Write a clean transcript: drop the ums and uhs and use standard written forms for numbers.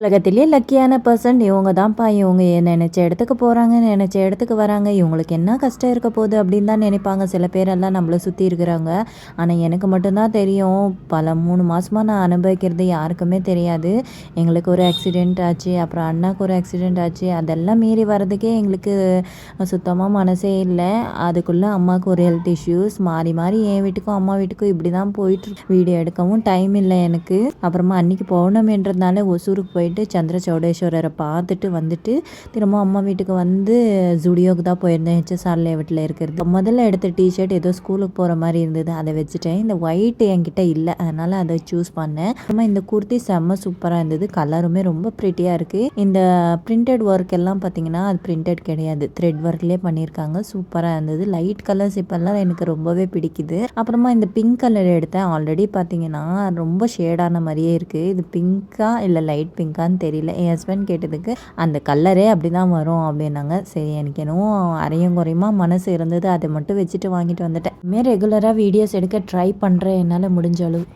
உலகத்திலேயே லக்கியான பர்சன் இவங்க தான்ப்பா. இவங்க நினச்ச இடத்துக்கு போகிறாங்க, நினச்ச இடத்துக்கு வராங்க. இவங்களுக்கு என்ன கஷ்டம் இருக்க போகுது அப்படின்னு தான் நினைப்பாங்க சில பேரெல்லாம் நம்மளை சுற்றி இருக்கிறாங்க. ஆனால் எனக்கு மட்டும்தான் தெரியும். பல 3 மாதமாக நான் அனுபவிக்கிறது யாருக்குமே தெரியாது. எங்களுக்கு ஒரு ஆக்சிடெண்ட் ஆச்சு, அப்புறம் அண்ணாக்கு ஒரு ஆக்சிடெண்ட் ஆச்சு. அதெல்லாம் மீறி வர்றதுக்கே எங்களுக்கு சுத்தமாக மனசே இல்லை. அதுக்குள்ளே அம்மாவுக்கு ஒரு ஹெல்த் இஷ்யூஸ் மாறி மாறி என் வீட்டுக்கும் அம்மா வீட்டுக்கும் இப்படி தான் போயிட்டு வீடியோ எடுக்கவும் டைம் இல்லை எனக்கு. அப்புறமா அன்றைக்கி பௌர்ணமின்றதுனால ஒசூருக்கு போயிட்டு சந்திர சௌடேஸ்வரரை பார்த்துட்டு வந்துட்டு திரும்ப அம்மா வீட்டுக்கு வந்து ஜுடியோக்கு தான் போயிருந்தேன். ஹெச்எஸ்ஆர் லேவட்டில் இருக்கிறது. முதல்ல எடுத்த டிஷர்ட் ஏதோ ஸ்கூலுக்கு போகிற மாதிரி இருந்தது, அதை வச்சுட்டேன். இந்த ஒயிட் என்கிட்ட இல்லை, அதனால் அதை சூஸ் பண்ணேன். அப்புறமா இந்த குர்த்தி செம்ம சூப்பராக இருந்தது. கலருமே ரொம்ப ப்ரிட்டியாக இருக்குது. இந்த பிரிண்டட் ஒர்க் எல்லாம் பார்த்தீங்கன்னா அது பிரிண்டட் கிடையாது, த்ரெட் ஒர்க்லேயே பண்ணியிருக்காங்க. சூப்பராக இருந்தது. லைட் கலர்ஸ் இப்போல்லாம் எனக்கு ரொம்பவே பிடிக்குது. அப்புறமா இந்த பிங்க் கலர் எடுத்தேன். ஆல்ரெடி பார்த்தீங்கன்னா ரொம்ப ஷேடான மாதிரியே இருக்குது. இது பிங்க்கா இல்லை லைட் பிங்க்கான்னு தெரியல. என் ஹஸ்பண்ட் கேட்டதுக்கு அந்த கலரே அப்படி தான் வரும் அப்படின்னாங்க. சரி, எனக்கு என்னவோ அரையும் குறையுமா மனசு இருந்தது, அதை மட்டும் வச்சுட்டு வாங்கிட்டு வந்துட்டேன். இனிமேல் ரெகுலராக வீடியோஸ் எடுக்க ட்ரை பண்ணுறேன் என்னால் முடிஞ்ச அளவு.